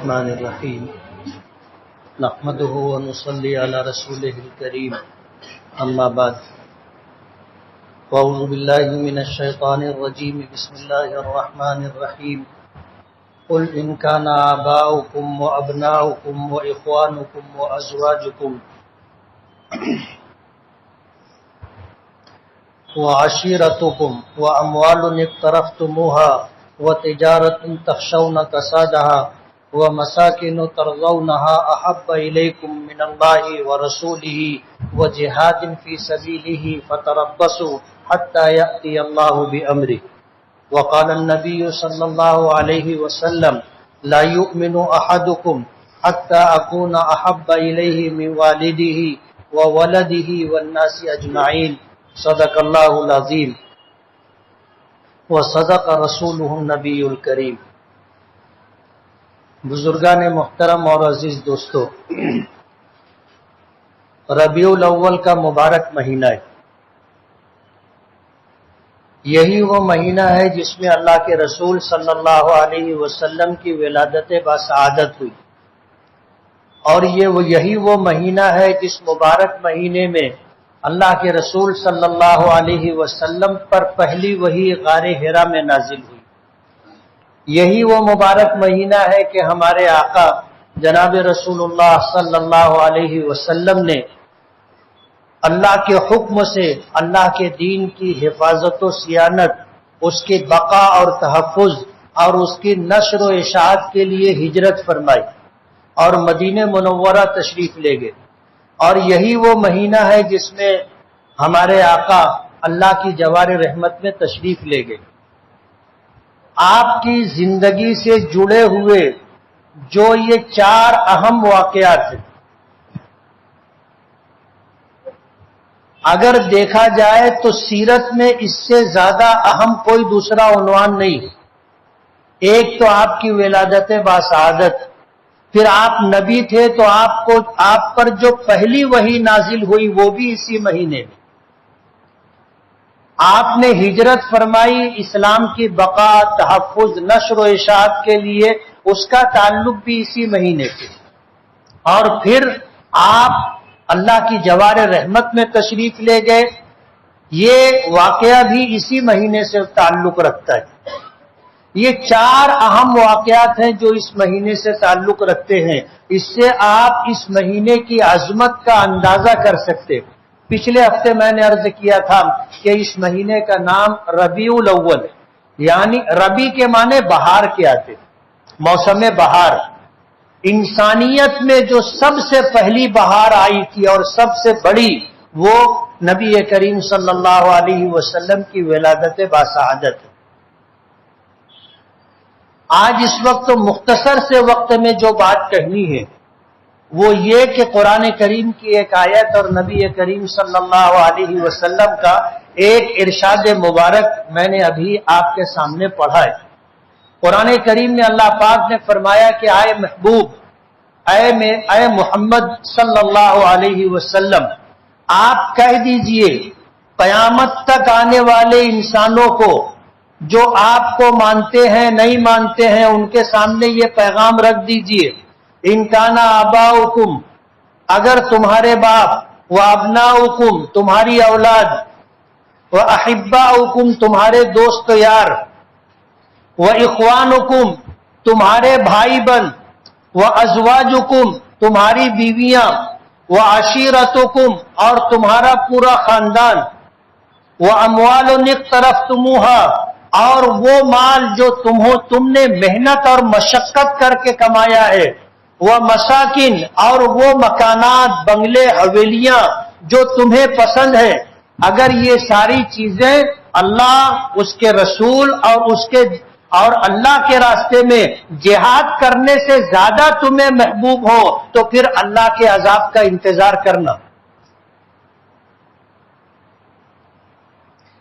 الرحمن الرحیم نحمده ونصلی علی رسوله الکریم اما بعد اعوذ باللہ من الشیطان الرجیم بسم اللہ الرحمن الرحیم قل ان کان آباؤکم وابناؤکم واخوانکم وازواجکم وعشیرتکم واموال اقترفتموها وتجارة تخشون كسادها ومساكن ترضونها أحب إليكم من الله ورسوله وجهاد في سبيله فتربصوا حتى يأتي الله بأمره وقال النبي صلى الله عليه وسلم لا يؤمن أحدكم حتى أكون أحب إليه من والده وولده والناس أجمعين صدق الله العظيم وصدق رسوله النبی الکریم۔ بزرگان محترم اور عزیز دوستو، ربیع الاول کا مبارک مہینہ ہے۔ یہی وہ مہینہ ہے جس میں اللہ کے رسول صلی اللہ علیہ وسلم کی ولادت بسعادت ہوئی، اور یہی وہ مہینہ ہے جس مبارک مہینے میں اللہ کے رسول صلی اللہ علیہ وسلم پر پہلی وحی غار حرا میں نازل ہوئی۔ یہی وہ مبارک مہینہ ہے کہ ہمارے آقا جناب رسول اللہ صلی اللہ علیہ وسلم نے اللہ کے حکم سے اللہ کے دین کی حفاظت و صیانت، اس کی بقا اور تحفظ اور اس کی نشر و اشاعت کے لیے ہجرت فرمائی اور مدینہ منورہ تشریف لے گئے، اور یہی وہ مہینہ ہے جس میں ہمارے آقا اللہ کی جوار رحمت میں تشریف لے گئے۔ آپ کی زندگی سے جڑے ہوئے جو یہ چار اہم واقعات ہیں، اگر دیکھا جائے تو سیرت میں اس سے زیادہ اہم کوئی دوسرا عنوان نہیں۔ ایک تو آپ کی ولادت باسعادت، پھر آپ نبی تھے تو آپ پر جو پہلی وحی نازل ہوئی وہ بھی اسی مہینے میں، آپ نے ہجرت فرمائی اسلام کی بقا، تحفظ، نشر و اشاعت کے لیے، اس کا تعلق بھی اسی مہینے سے، اور پھر آپ اللہ کی جوار رحمت میں تشریف لے گئے، یہ واقعہ بھی اسی مہینے سے تعلق رکھتا ہے۔ یہ چار اہم واقعات ہیں جو اس مہینے سے تعلق رکھتے ہیں، اس سے آپ اس مہینے کی عظمت کا اندازہ کر سکتے۔ پچھلے ہفتے میں نے عرض کیا تھا کہ اس مہینے کا نام ربیع الاول ہے، یعنی ربی کے معنی بہار کے آتے، موسم بہار۔ انسانیت میں جو سب سے پہلی بہار آئی تھی اور سب سے بڑی، وہ نبی کریم صلی اللہ علیہ وسلم کی ولادت باسعادت ہے۔ آج اس وقت مختصر سے وقت میں جو بات کہنی ہے وہ یہ کہ قرآن کریم کی ایک آیت اور نبی کریم صلی اللہ علیہ وسلم کا ایک ارشاد مبارک میں نے ابھی آپ کے سامنے پڑھا ہے۔ قرآن کریم میں اللہ پاک نے فرمایا کہ اے محبوب، اے محمد صلی اللہ علیہ وسلم، آپ کہہ دیجئے قیامت تک آنے والے انسانوں کو، جو آپ کو مانتے ہیں نہیں مانتے ہیں، ان کے سامنے یہ پیغام رکھ دیجئے، ان کان آباؤکم، اگر تمہارے باپ، و ابناؤکم، تمہاری اولاد، و احباؤکم، تمہارے دوست یار، و اخوانکم، تمہارے بھائی بن، و ازواجکم، تمہاری بیویاں، و عشیرتکم، اور تمہارا پورا خاندان، و اموال اقترفتموها، اور وہ مال جو تم نے محنت اور مشقت کر کے کمایا ہے، وہ مساکن، اور وہ مکانات، بنگلے، حویلیاں جو تمہیں پسند ہے، اگر یہ ساری چیزیں اللہ، اس کے رسول اور اللہ کے راستے میں جہاد کرنے سے زیادہ تمہیں محبوب ہو تو پھر اللہ کے عذاب کا انتظار کرنا۔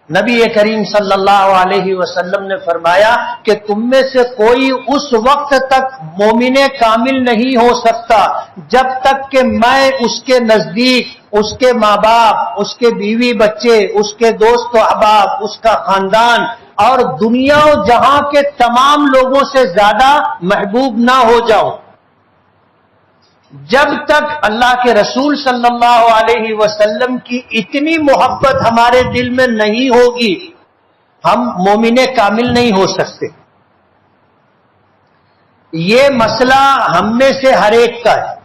نبی کریم صلی اللہ علیہ وسلم نے فرمایا کہ تم میں سے کوئی اس وقت تک مومن کامل نہیں ہو سکتا جب تک کہ میں اس کے نزدیک اس کے ماں باپ، اس کے بیوی بچے، اس کے دوست و احباب، اس کا خاندان اور دنیا و جہاں کے تمام لوگوں سے زیادہ محبوب نہ ہو جاؤں۔ جب تک اللہ کے رسول صلی اللہ علیہ وسلم کی اتنی محبت ہمارے دل میں نہیں ہوگی ہم مومن کامل نہیں ہو سکتے. یہ مسئلہ ہم میں سے ہر ایک کا ہے.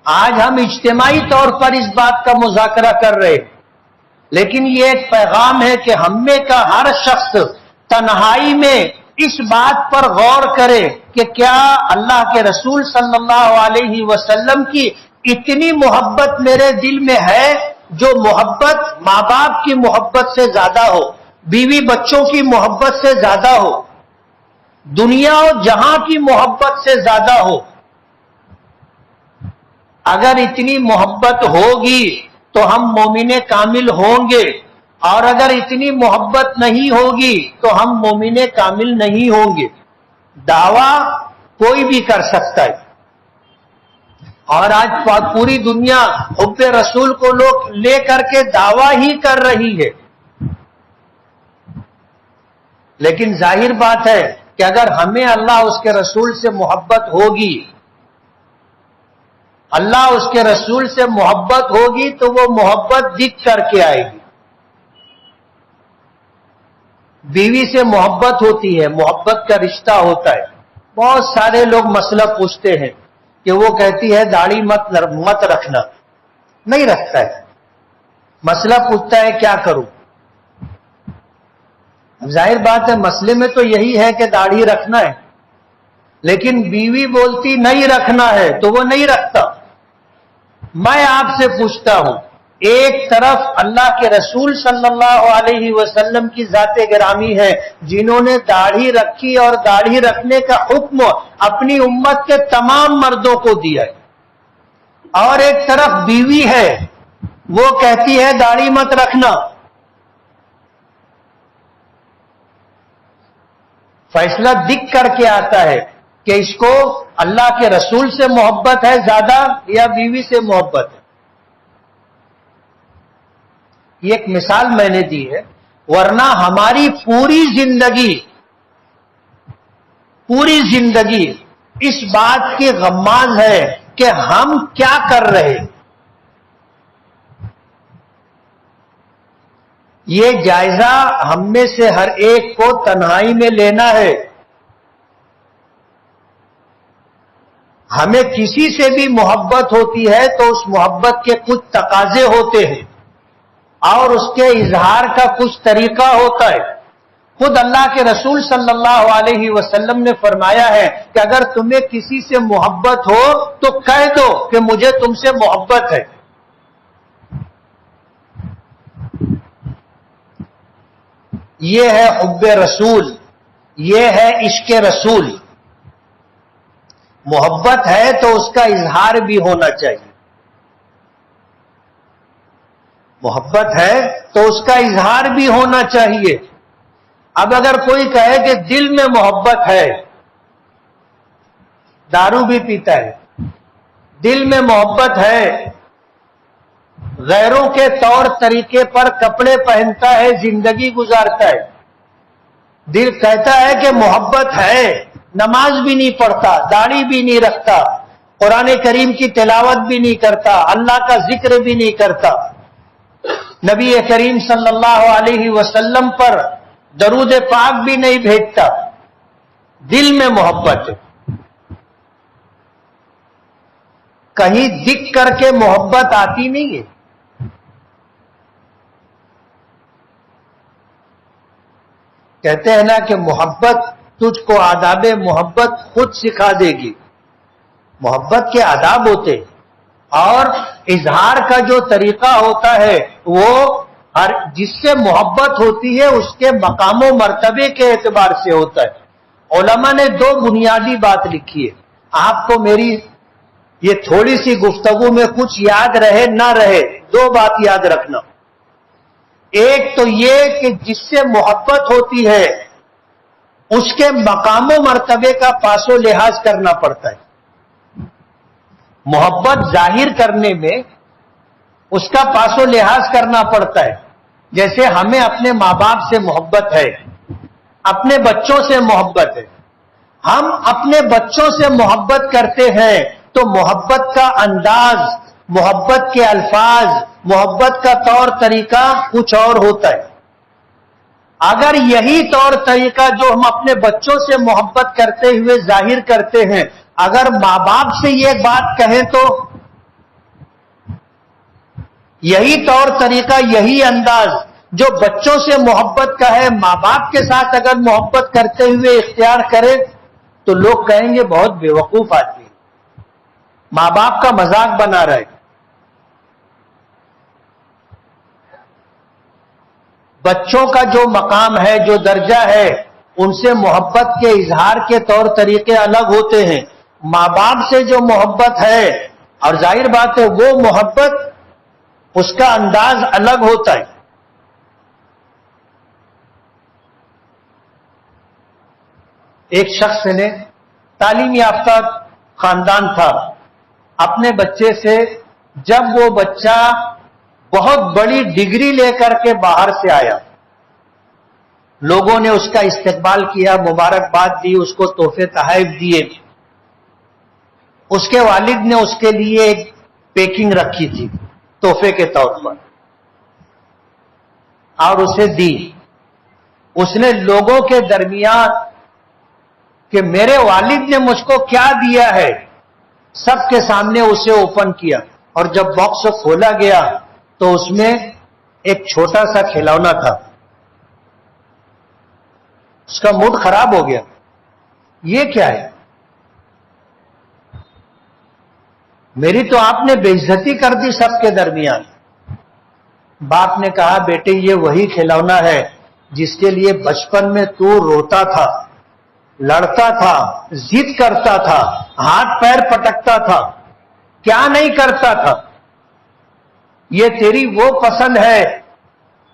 آج ہم اجتماعی طور پر اس بات کا مذاکرہ کر رہے ہیں، لیکن یہ ایک پیغام ہے کہ ہم میں کا ہر شخص تنہائی میں اس بات پر غور کرے کہ کیا اللہ کے رسول صلی اللہ علیہ وسلم کی اتنی محبت میرے دل میں ہے جو محبت ماں باپ کی محبت سے زیادہ ہو، بیوی بچوں کی محبت سے زیادہ ہو، دنیا و جہاں کی محبت سے زیادہ ہو. اگر اتنی محبت ہوگی تو ہم مومن کامل ہوں گے، اور اگر اتنی محبت نہیں ہوگی تو ہم مومن کامل نہیں ہوں گے. دعویٰ کوئی بھی کر سکتا ہے، اور آج پوری دنیا حب رسول کو لوگ لے کر کے دعویٰ ہی کر رہی ہے. لیکن ظاہر بات ہے کہ اگر ہمیں اللہ اس کے رسول سے محبت ہوگی، اللہ اس کے رسول سے محبت ہوگی تو وہ محبت دکھ کر کے آئے گی. بیوی سے محبت ہوتی ہے، محبت کا رشتہ ہوتا ہے. بہت سارے لوگ مسئلہ پوچھتے ہیں کہ وہ کہتی ہے داڑھی مت رکھنا، نہیں رکھتا ہے. مسئلہ پوچھتا ہے کیا کروں؟ ظاہر بات ہے مسئلے میں تو یہی ہے کہ داڑھی رکھنا ہے، لیکن بیوی بولتی نہیں رکھنا ہے تو وہ نہیں رکھتا. میں آپ سے پوچھتا ہوں، ایک طرف اللہ کے رسول صلی اللہ علیہ وسلم کی ذات گرامی ہے جنہوں نے داڑھی رکھی اور داڑھی رکھنے کا حکم اپنی امت کے تمام مردوں کو دیا ہے، اور ایک طرف بیوی ہے وہ کہتی ہے داڑھی مت رکھنا. فیصلہ دکھ کر کے آتا ہے کہ اس کو اللہ کے رسول سے محبت ہے زیادہ یا بیوی سے محبت ہے. یہ ایک مثال میں نے دی ہے، ورنہ ہماری پوری زندگی اس بات کی غماز ہے کہ ہم کیا کر رہے. یہ جائزہ ہم میں سے ہر ایک کو تنہائی میں لینا ہے. ہمیں کسی سے بھی محبت ہوتی ہے تو اس محبت کے کچھ تقاضے ہوتے ہیں اور اس کے اظہار کا کچھ طریقہ ہوتا ہے. خود اللہ کے رسول صلی اللہ علیہ وسلم نے فرمایا ہے کہ اگر تمہیں کسی سے محبت ہو تو کہہ دو کہ مجھے تم سے محبت ہے. یہ ہے حب رسول، یہ ہے عشق رسول. محبت ہے تو اس کا اظہار بھی ہونا چاہیے. محبت ہے تو اس کا اظہار بھی ہونا چاہیے. اب اگر کوئی کہے کہ دل میں محبت ہے، دارو بھی پیتا ہے، دل میں محبت ہے، غیروں کے طور طریقے پر کپڑے پہنتا ہے، زندگی گزارتا ہے، دل کہتا ہے کہ محبت ہے، نماز بھی نہیں پڑھتا، داڑھی بھی نہیں رکھتا، قرآن کریم کی تلاوت بھی نہیں کرتا، اللہ کا ذکر بھی نہیں کرتا، نبی کریم صلی اللہ علیہ وسلم پر درود پاک بھی نہیں بھیجتا، دل میں محبت ہے. کہیں دکھ کر کے محبت آتی نہیں ہے. کہتے ہیں نا کہ محبت تجھ کو آداب محبت خود سکھا دے گی. محبت کے آداب ہوتے اور اظہار کا جو طریقہ ہوتا ہے وہ ہر جس سے محبت ہوتی ہے اس کے مقام و مرتبے کے اعتبار سے ہوتا ہے. علماء نے دو بنیادی بات لکھی ہے. آپ کو میری یہ تھوڑی سی گفتگو میں کچھ یاد رہے نہ رہے، دو بات یاد رکھنا. ایک تو یہ کہ جس سے محبت ہوتی ہے اس کے مقام و مرتبے کا پاس و لحاظ کرنا پڑتا ہے. محبت ظاہر کرنے میں اس کا پاس و لحاظ کرنا پڑتا ہے. جیسے ہمیں اپنے ماں باپ سے محبت ہے، اپنے بچوں سے محبت ہے، ہم اپنے بچوں سے محبت کرتے ہیں تو محبت کا انداز، محبت کے الفاظ، محبت کا طور طریقہ کچھ اور ہوتا ہے. اگر یہی طور طریقہ جو ہم اپنے بچوں سے محبت کرتے ہوئے ظاہر کرتے ہیں، اگر ماں باپ سے یہ بات کہیں تو یہی طور طریقہ، یہی انداز جو بچوں سے محبت کا ہے، ماں باپ کے ساتھ اگر محبت کرتے ہوئے اختیار کرے تو لوگ کہیں گے بہت بے وقوف آدمی، ماں باپ کا مذاق بنا رہے. بچوں کا جو مقام ہے، جو درجہ ہے، ان سے محبت کے اظہار کے طور طریقے الگ ہوتے ہیں. ماں باپ سے جو محبت ہے، اور ظاہر بات ہے وہ محبت، اس کا انداز الگ ہوتا ہے. ایک شخص نے تعلیم یافتہ خاندان تھا، اپنے بچے سے جب وہ بچہ بہت بڑی ڈگری لے کر کے باہر سے آیا، لوگوں نے اس کا استقبال کیا، مبارکباد دی، اس کو تحفے تحائف دیے. اس کے والد نے اس کے لیے ایک پیکنگ رکھی تھی تحفے کے طور پر اور اسے دی. اس نے لوگوں کے درمیان کہ میرے والد نے مجھ کو کیا دیا ہے، سب کے سامنے اسے اوپن کیا. اور جب باکس کھولا گیا تو اس میں ایک چھوٹا سا کھلونا تھا. اس کا موڈ خراب ہو گیا، یہ کیا ہے؟ میری تو آپ نے بے عزتی کر دی سب کے درمیان. باپ نے کہا بیٹے یہ وہی کھلونا ہے جس کے لیے بچپن میں تو روتا تھا، لڑتا تھا، ضد کرتا تھا، ہاتھ پیر پٹکتا تھا، کیا نہیں کرتا تھا. یہ تیری وہ پسند ہے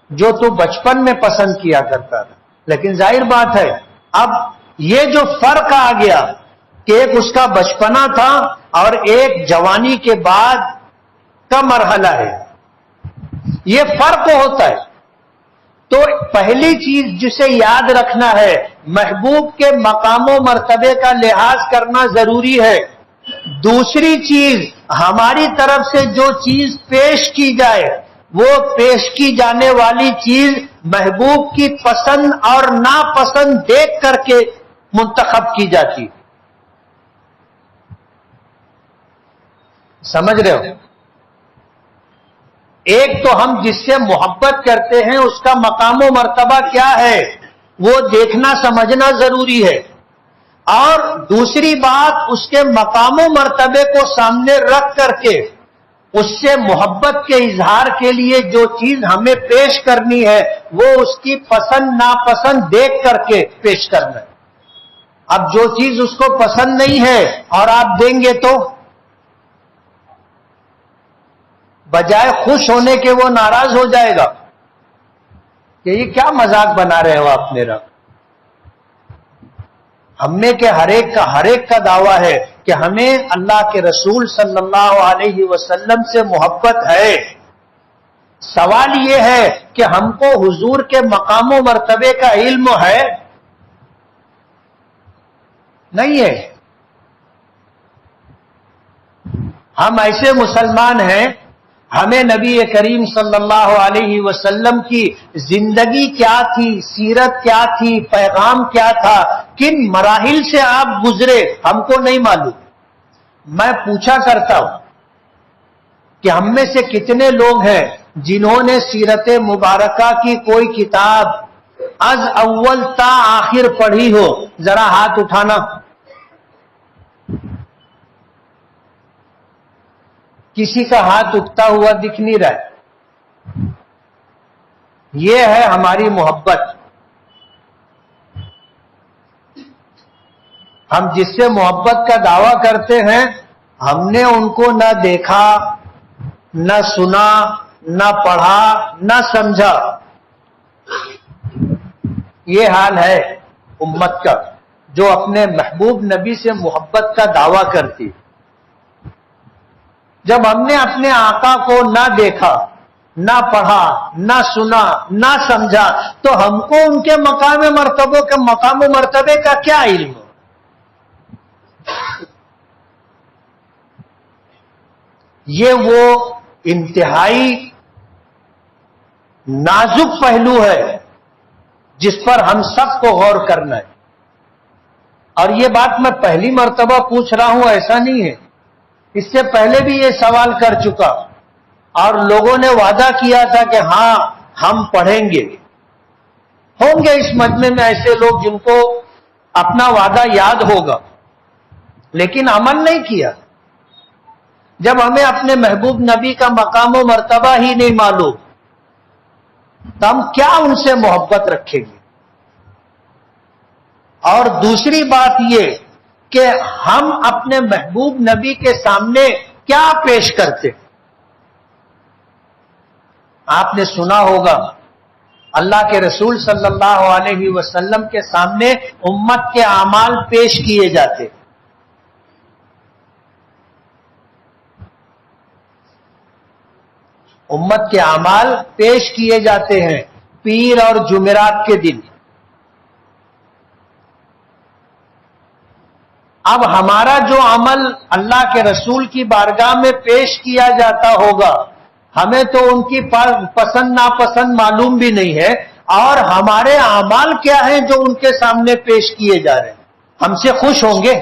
جو تو بچپن میں پسند کیا کرتا تھا. لیکن ظاہر بات ہے اب یہ جو فرق آ گیا کہ ایک اس کا بچپنا تھا اور ایک جوانی کے بعد کا مرحلہ ہے، یہ فرق ہوتا ہے. تو پہلی چیز جسے یاد رکھنا ہے، محبوب کے مقام و مرتبے کا لحاظ کرنا ضروری ہے. دوسری چیز، ہماری طرف سے جو چیز پیش کی جائے وہ پیش کی جانے والی چیز محبوب کی پسند اور ناپسند دیکھ کر کے منتخب کی جاتی. سمجھ رہے ہو؟ ایک تو ہم جس سے محبت کرتے ہیں اس کا مقام و مرتبہ کیا ہے وہ دیکھنا سمجھنا ضروری ہے، اور دوسری بات اس کے مقام و مرتبے کو سامنے رکھ کر کے اس سے محبت کے اظہار کے لیے جو چیز ہمیں پیش کرنی ہے وہ اس کی پسند ناپسند دیکھ کر کے پیش کرنا ہے. اب جو چیز اس کو پسند نہیں ہے اور آپ دیں گے تو بجائے خوش ہونے کے وہ ناراض ہو جائے گا کہ یہ کیا مذاق بنا رہے ہو آپ میرا. ہم میں کے ہر ایک کا دعویٰ ہے کہ ہمیں اللہ کے رسول صلی اللہ علیہ وسلم سے محبت ہے. سوال یہ ہے کہ ہم کو حضور کے مقام و مرتبے کا علم ہے؟ نہیں ہے. ہم ایسے مسلمان ہیں، ہمیں نبی کریم صلی اللہ علیہ وسلم کی زندگی کیا تھی، سیرت کیا تھی، پیغام کیا تھا، کن مراحل سے آپ گزرے ہم کو نہیں معلوم. میں پوچھا کرتا ہوں کہ ہم میں سے کتنے لوگ ہیں جنہوں نے سیرت مبارکہ کی کوئی کتاب از اول تا آخر پڑھی ہو؟ ذرا ہاتھ اٹھانا. کسی کا ہاتھ اٹھتا ہوا دکھ نہیں رہا ہے. یہ ہے ہماری محبت. ہم جس سے محبت کا دعویٰ کرتے ہیں ہم نے ان کو نہ دیکھا، نہ سنا، نہ پڑھا، نہ سمجھا. یہ حال ہے امت کا جو اپنے محبوب نبی سے محبت کا دعویٰ کرتی. جب ہم نے اپنے آقا کو نہ دیکھا، نہ پڑھا، نہ سنا، نہ سمجھا تو ہم کو ان کے مقام و مرتبے کا کیا علم؟ یہ وہ انتہائی نازک پہلو ہے جس پر ہم سب کو غور کرنا ہے. اور یہ بات میں پہلی مرتبہ پوچھ رہا ہوں ایسا نہیں ہے، اس سے پہلے بھی یہ سوال کر چکا اور لوگوں نے وعدہ کیا تھا کہ ہاں ہم پڑھیں گے. ہوں گے اس مجمع میں ایسے لوگ جن کو اپنا وعدہ یاد ہوگا لیکن عمل نہیں کیا. جب ہمیں اپنے محبوب نبی کا مقام و مرتبہ ہی نہیں معلوم تو ہم کیا ان سے محبت رکھیں گے؟ اور دوسری بات یہ کہ ہم اپنے محبوب نبی کے سامنے کیا پیش کرتے؟ آپ نے سنا ہوگا اللہ کے رسول صلی اللہ علیہ وسلم کے سامنے امت کے اعمال پیش کیے جاتے. امت کے اعمال پیش کیے جاتے ہیں پیر اور جمعرات کے دن. اب ہمارا جو عمل اللہ کے رسول کی بارگاہ میں پیش کیا جاتا ہوگا ہمیں تو ان کی پسند ناپسند معلوم بھی نہیں ہے، اور ہمارے اعمال کیا ہیں جو ان کے سامنے پیش کیے جا رہے ہیں؟ ہم سے خوش ہوں گے؟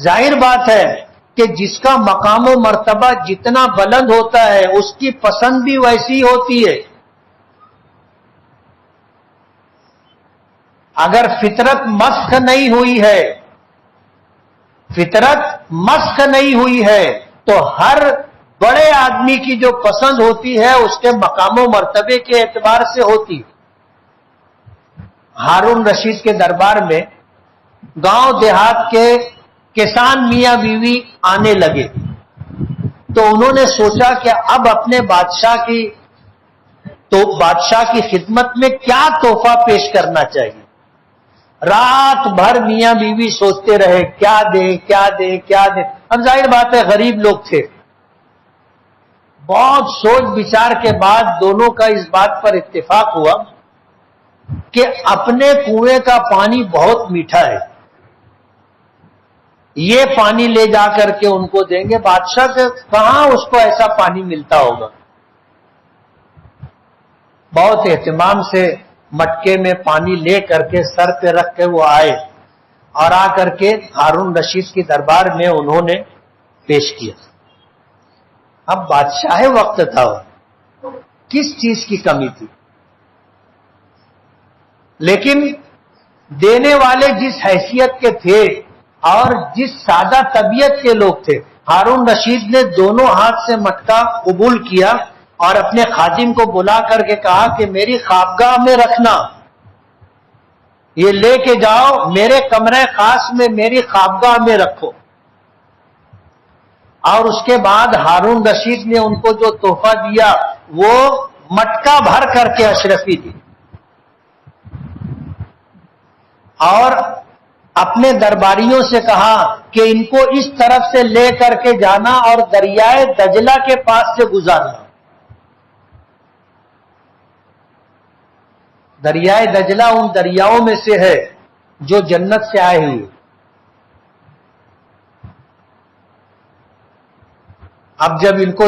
ظاہر بات ہے کہ جس کا مقام و مرتبہ جتنا بلند ہوتا ہے اس کی پسند بھی ویسی ہوتی ہے. اگر فطرت مسخ نہیں ہوئی ہے، فطرت مسخ نہیں ہوئی ہے تو ہر بڑے آدمی کی جو پسند ہوتی ہے اس کے مقام و مرتبے کے اعتبار سے ہوتی. ہارون رشید کے دربار میں گاؤں دیہات کے کسان میاں بیوی آنے لگے تو انہوں نے سوچا کہ اب اپنے بادشاہ کی خدمت میں کیا تحفہ پیش کرنا چاہیے. رات بھر میاں بیوی سوچتے رہے کیا دیں کیا دیں کیا دیں. اب ظاہر بات ہے غریب لوگ تھے. بہت سوچ بچار کے بعد دونوں کا اس بات پر اتفاق ہوا کہ اپنے کنویں کا پانی بہت میٹھا ہے، یہ پانی لے جا کر کے ان کو دیں گے. بادشاہ کے کہاں اس کو ایسا پانی ملتا ہوگا. بہت اہتمام سے مٹکے میں پانی لے کر کے سر پہ رکھ کے وہ آئے اور آ کر کے ہارون رشید کے دربار میں انہوں نے پیش کیا. اب بادشاہ وقت تھا، کس چیز کی کمی تھی؟ لیکن دینے والے جس حیثیت کے تھے اور جس سادہ طبیعت کے لوگ تھے، ہارون رشید نے دونوں ہاتھ سے مٹکا قبول کیا اور اپنے خادم کو بلا کر کے کہا کہ میری خوابگاہ میں رکھنا، یہ لے کے جاؤ میرے کمرے خاص میں میری خوابگاہ میں رکھو. اور اس کے بعد ہارون رشید نے ان کو جو تحفہ دیا وہ مٹکا بھر کر کے اشرفی دی اور اپنے درباریوں سے کہا کہ ان کو اس طرف سے لے کر کے جانا اور دریائے دجلہ کے پاس سے گزارنا. دریائے دجلہ ان دریاؤں میں سے ہے جو جنت سے آئے ہوئے. اب جب ان کو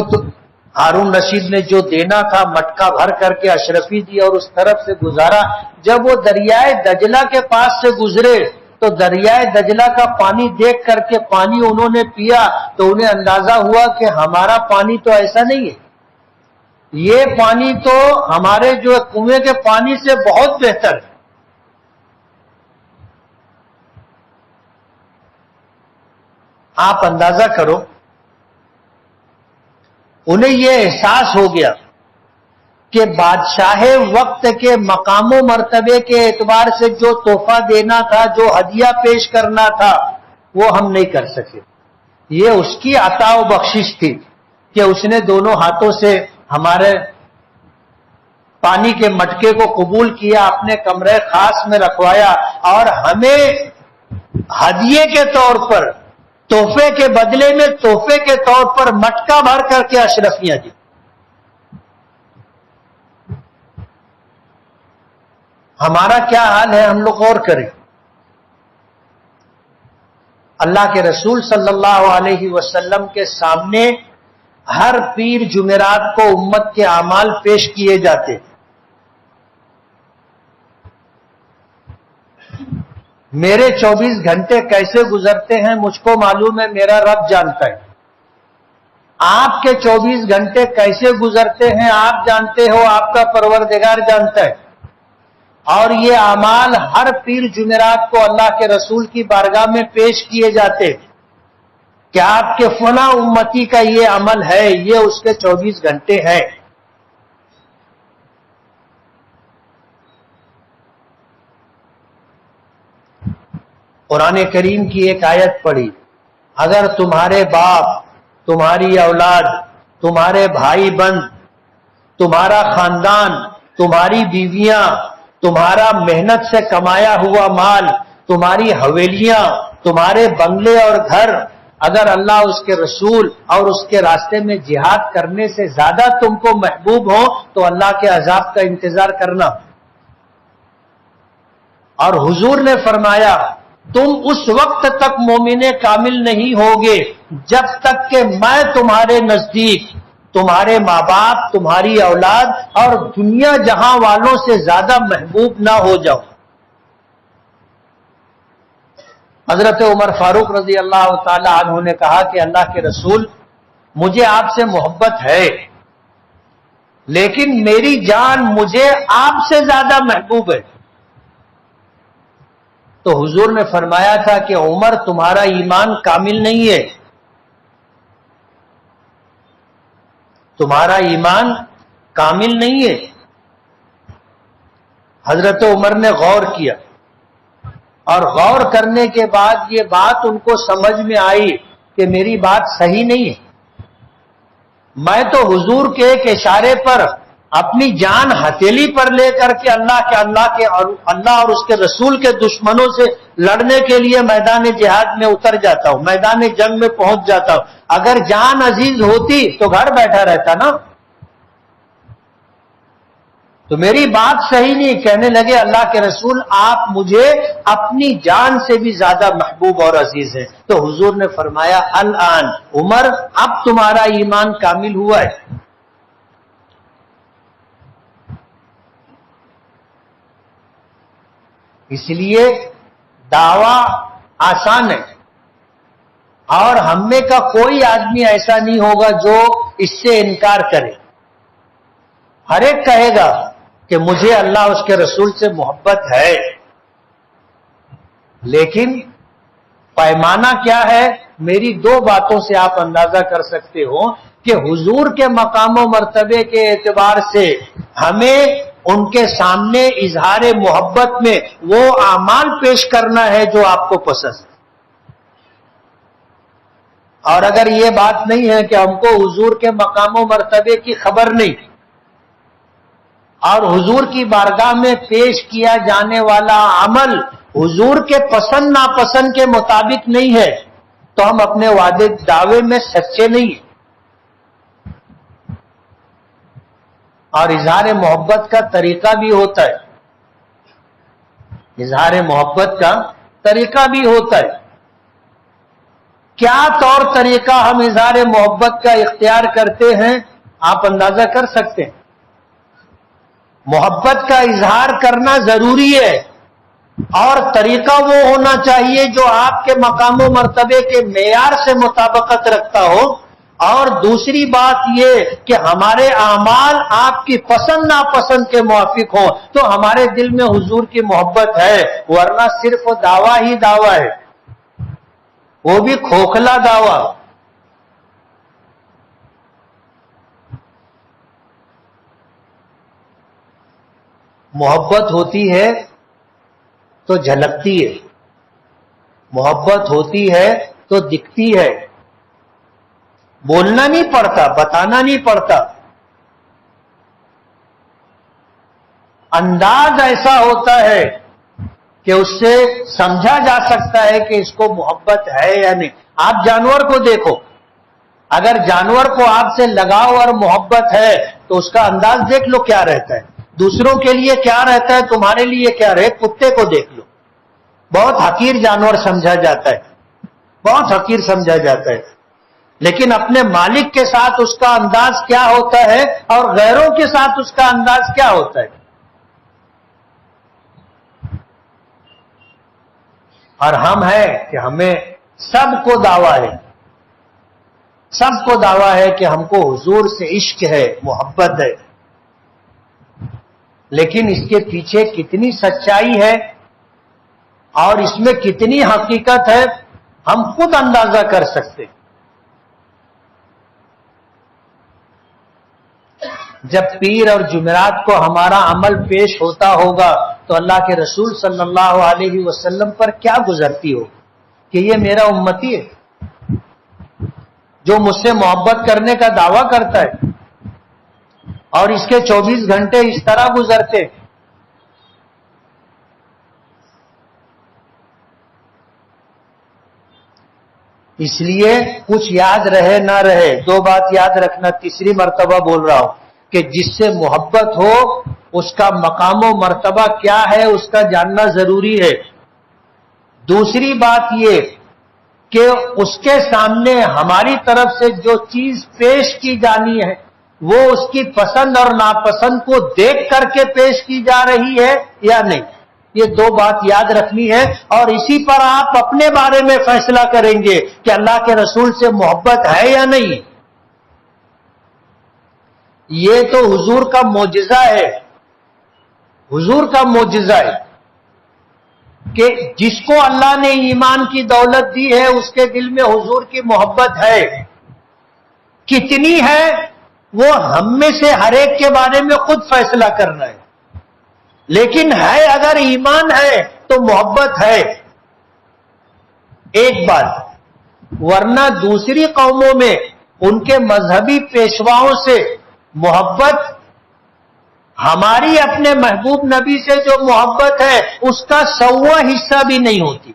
ہارون رشید نے جو دینا تھا مٹکا بھر کر کے اشرفی دی اور اس طرف سے گزارا، جب وہ دریائے دجلہ کے پاس سے گزرے تو دریائے دجلہ کا پانی دیکھ کر کے پانی انہوں نے پیا تو انہیں اندازہ ہوا کہ ہمارا پانی تو ایسا نہیں ہے، یہ پانی تو ہمارے جو کنویں کے پانی سے بہت بہتر ہے. آپ اندازہ کرو، انہیں یہ احساس ہو گیا کہ بادشاہ وقت کے مقام و مرتبے کے اعتبار سے جو تحفہ دینا تھا، جو ہدیہ پیش کرنا تھا، وہ ہم نہیں کر سکے. یہ اس کی عطا و بخشش تھی کہ اس نے دونوں ہاتھوں سے ہمارے پانی کے مٹکے کو قبول کیا، اپنے کمرے خاص میں رکھوایا اور ہمیں ہدیے کے طور پر، تحفے کے بدلے میں تحفے کے طور پر مٹکا بھر کر کے اشرفیاں دی. ہمارا کیا حال ہے ہم لوگ غور کریں. اللہ کے رسول صلی اللہ علیہ وسلم کے سامنے ہر پیر جمعرات کو امت کے اعمال پیش کیے جاتے. میرے 24 گھنٹے کیسے گزرتے ہیں مجھ کو معلوم ہے، میرا رب جانتا ہے. آپ کے 24 گھنٹے کیسے گزرتے ہیں آپ جانتے ہو، آپ کا پروردگار جانتا ہے. اور یہ اعمال ہر پیر جمعرات کو اللہ کے رسول کی بارگاہ میں پیش کیے جاتے کہ آپ کے فلاں امتی کا یہ عمل ہے، یہ اس کے 24 گھنٹے ہے. قرآن کریم کی ایک آیت پڑھی، اگر تمہارے باپ، تمہاری اولاد، تمہارے بھائی بند، تمہارا خاندان، تمہاری بیویاں، تمہارا محنت سے کمایا ہوا مال، تمہاری حویلیاں، تمہارے بنگلے اور گھر، اگر اللہ اس کے رسول اور اس کے راستے میں جہاد کرنے سے زیادہ تم کو محبوب ہو تو اللہ کے عذاب کا انتظار کرنا. اور حضور نے فرمایا تم اس وقت تک مومن کامل نہیں ہوگے جب تک کہ میں تمہارے نزدیک تمہارے ماں باپ، تمہاری اولاد اور دنیا جہاں والوں سے زیادہ محبوب نہ ہو جاؤ. حضرت عمر فاروق رضی اللہ تعالی عنہ نے کہا کہ اللہ کے رسول، مجھے آپ سے محبت ہے لیکن میری جان مجھے آپ سے زیادہ محبوب ہے. تو حضور نے فرمایا تھا کہ عمر تمہارا ایمان کامل نہیں ہے، تمہارا ایمان کامل نہیں ہے. حضرت عمر نے غور کیا اور غور کرنے کے بعد یہ بات ان کو سمجھ میں آئی کہ میری بات صحیح نہیں ہے. میں تو حضور کے ایک اشارے پر اپنی جان ہتھیلی پر لے کر کے اللہ اور اس کے رسول کے دشمنوں سے لڑنے کے لیے میدان جہاد میں اتر جاتا ہوں، میدان جنگ میں پہنچ جاتا ہوں. اگر جان عزیز ہوتی تو گھر بیٹھا رہتا نا. تو میری بات صحیح نہیں. کہنے لگے اللہ کے رسول آپ مجھے اپنی جان سے بھی زیادہ محبوب اور عزیز ہیں. تو حضور نے فرمایا الآن عمر اب تمہارا ایمان کامل ہوا ہے. اس لیے دعویٰ آسان ہے اور ہم میں کا کوئی آدمی ایسا نہیں ہوگا جو اس سے انکار کرے. ہر ایک کہے گا کہ مجھے اللہ اس کے رسول سے محبت ہے، لیکن پیمانہ کیا ہے؟ میری دو باتوں سے آپ اندازہ کر سکتے ہو کہ حضور کے مقام و مرتبے کے اعتبار سے ہمیں ان کے سامنے اظہار محبت میں وہ اعمال پیش کرنا ہے جو آپ کو پسند ہے. اور اگر یہ بات نہیں ہے کہ ہم کو حضور کے مقام و مرتبے کی خبر نہیں اور حضور کی بارگاہ میں پیش کیا جانے والا عمل حضور کے پسند ناپسند کے مطابق نہیں ہے تو ہم اپنے وعدے دعوے میں سچے نہیں ہیں. اور اظہار محبت کا طریقہ بھی ہوتا ہے، اظہار محبت کا طریقہ بھی ہوتا ہے. کیا طور طریقہ ہم اظہار محبت کا اختیار کرتے ہیں آپ اندازہ کر سکتے ہیں. محبت کا اظہار کرنا ضروری ہے اور طریقہ وہ ہونا چاہیے جو آپ کے مقام و مرتبے کے معیار سے مطابقت رکھتا ہو. اور دوسری بات یہ کہ ہمارے اعمال آپ کی پسند ناپسند کے موافق ہوں تو ہمارے دل میں حضور کی محبت ہے، ورنہ صرف دعویٰ ہی دعویٰ ہے، وہ بھی کھوکھلا دعویٰ. محبت ہوتی ہے تو جھلکتی ہے، محبت ہوتی ہے تو دکھتی ہے. بولنا نہیں پڑتا، بتانا نہیں پڑتا، انداز ایسا ہوتا ہے کہ اس سے سمجھا جا سکتا ہے کہ اس کو محبت ہے یا نہیں. آپ جانور کو دیکھو، اگر جانور کو آپ سے لگاؤ اور محبت ہے تو اس کا انداز دیکھ لو کیا رہتا ہے، دوسروں کے لیے کیا رہتا ہے، تمہارے لیے کیا رہے. کتے کو دیکھ لو، بہت حقیر جانور سمجھا جاتا ہے بہت حقیر سمجھا جاتا ہے. لیکن اپنے مالک کے ساتھ اس کا انداز کیا ہوتا ہے اور غیروں کے ساتھ اس کا انداز کیا ہوتا ہے. اور ہم ہیں کہ ہمیں سب کو دعویٰ ہے، سب کو دعویٰ ہے کہ ہم کو حضور سے عشق ہے، محبت ہے، لیکن اس کے پیچھے کتنی سچائی ہے اور اس میں کتنی حقیقت ہے ہم خود اندازہ کر سکتے. جب پیر اور جمعرات کو ہمارا عمل پیش ہوتا ہوگا تو اللہ کے رسول صلی اللہ علیہ وسلم پر کیا گزرتی ہو کہ یہ میرا امتی ہے جو مجھ سے محبت کرنے کا دعویٰ کرتا ہے اور اس کے 24 گھنٹے اس طرح گزرتے. اس لیے کچھ یاد رہے نہ رہے، دو بات یاد رکھنا، تیسری مرتبہ بول رہا ہوں کہ جس سے محبت ہو اس کا مقام و مرتبہ کیا ہے اس کا جاننا ضروری ہے. دوسری بات یہ کہ اس کے سامنے ہماری طرف سے جو چیز پیش کی جانی ہے وہ اس کی پسند اور ناپسند کو دیکھ کر کے پیش کی جا رہی ہے یا نہیں. یہ دو بات یاد رکھنی ہے اور اسی پر آپ اپنے بارے میں فیصلہ کریں گے کہ اللہ کے رسول سے محبت ہے یا نہیں. یہ تو حضور کا معجزہ ہے، حضور کا معجزہ ہے کہ جس کو اللہ نے ایمان کی دولت دی ہے اس کے دل میں حضور کی محبت ہے. کتنی ہے وہ ہم میں سے ہر ایک کے بارے میں خود فیصلہ کرنا ہے، لیکن ہے اگر ایمان ہے تو محبت ہے. ایک بات، ورنہ دوسری قوموں میں ان کے مذہبی پیشواؤں سے محبت ہماری اپنے محبوب نبی سے جو محبت ہے اس کا 100واں حصہ بھی نہیں ہوتی.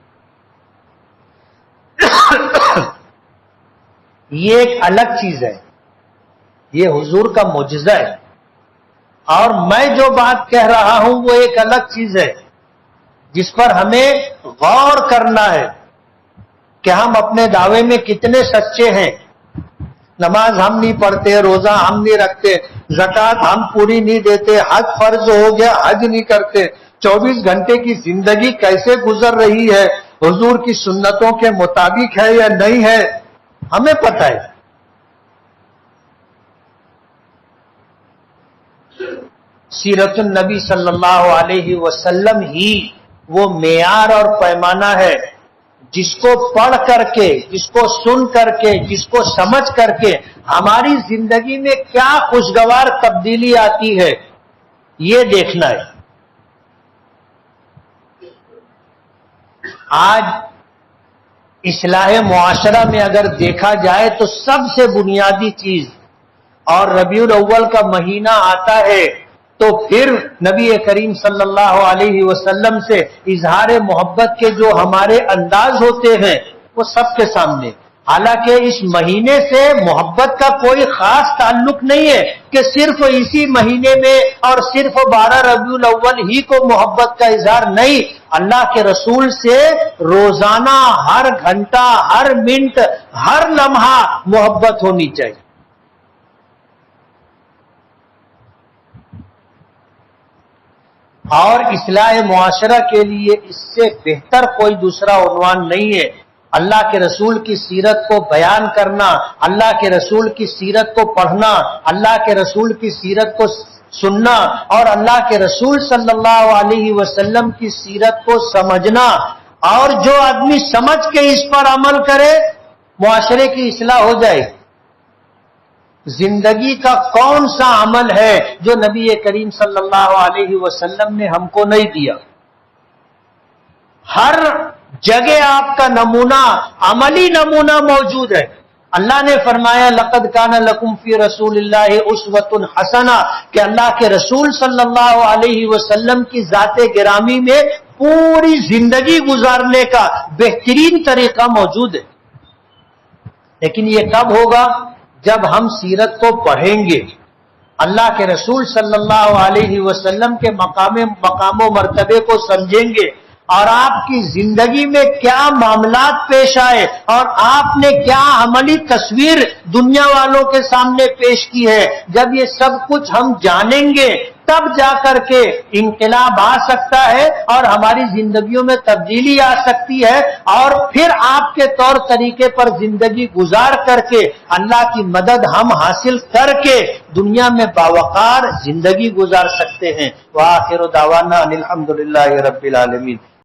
یہ ایک الگ چیز ہے، یہ حضور کا معجزہ ہے. اور میں جو بات کہہ رہا ہوں وہ ایک الگ چیز ہے جس پر ہمیں غور کرنا ہے کہ ہم اپنے دعوے میں کتنے سچے ہیں. نماز ہم نہیں پڑھتے، روزہ ہم نہیں رکھتے، زکوٰۃ ہم پوری نہیں دیتے، حج فرض ہو گیا حج نہیں کرتے. 24 گھنٹے کی زندگی کیسے گزر رہی ہے، حضور کی سنتوں کے مطابق ہے یا نہیں ہے، ہمیں پتہ ہے. سیرت النبی صلی اللہ علیہ وسلم ہی وہ معیار اور پیمانہ ہے جس کو پڑھ کر کے، جس کو سن کر کے، جس کو سمجھ کر کے ہماری زندگی میں کیا خوشگوار تبدیلی آتی ہے یہ دیکھنا ہے. آج اصلاح معاشرہ میں اگر دیکھا جائے تو سب سے بنیادی چیز، اور ربیع الاول کا مہینہ آتا ہے تو پھر نبی کریم صلی اللہ علیہ وسلم سے اظہار محبت کے جو ہمارے انداز ہوتے ہیں وہ سب کے سامنے. حالانکہ اس مہینے سے محبت کا کوئی خاص تعلق نہیں ہے کہ صرف اسی مہینے میں اور صرف 12 ربیع الاول ہی کو محبت کا اظہار نہیں. اللہ کے رسول سے روزانہ ہر گھنٹہ، ہر منٹ، ہر لمحہ محبت ہونی چاہیے. اور اصلاح معاشرہ کے لیے اس سے بہتر کوئی دوسرا عنوان نہیں ہے. اللہ کے رسول کی سیرت کو بیان کرنا، اللہ کے رسول کی سیرت کو پڑھنا، اللہ کے رسول کی سیرت کو سننا اور اللہ کے رسول صلی اللہ علیہ وسلم کی سیرت کو سمجھنا. اور جو آدمی سمجھ کے اس پر عمل کرے معاشرے کی اصلاح ہو جائے. زندگی کا کون سا عمل ہے جو نبی کریم صلی اللہ علیہ وسلم نے ہم کو نہیں دیا؟ ہر جگہ آپ کا نمونہ، عملی نمونہ موجود ہے. اللہ نے فرمایا لقد کان لکم فی رسول اللہ اسوۃ حسنہ کہ اللہ کے رسول صلی اللہ علیہ وسلم کی ذات گرامی میں پوری زندگی گزارنے کا بہترین طریقہ موجود ہے. لیکن یہ کب ہوگا؟ جب ہم سیرت کو پڑھیں گے، اللہ کے رسول صلی اللہ علیہ وسلم کے مقام و مرتبے کو سمجھیں گے اور آپ کی زندگی میں کیا معاملات پیش آئے اور آپ نے کیا عملی تصویر دنیا والوں کے سامنے پیش کی ہے، جب یہ سب کچھ ہم جانیں گے تب جا کر کے انقلاب آ سکتا ہے اور ہماری زندگیوں میں تبدیلی آ سکتی ہے، اور پھر آپ کے طور طریقے پر زندگی گزار کر کے اللہ کی مدد ہم حاصل کر کے دنیا میں باوقار زندگی گزار سکتے ہیں۔ وآخر دعوانا الحمدللہ رب العالمین۔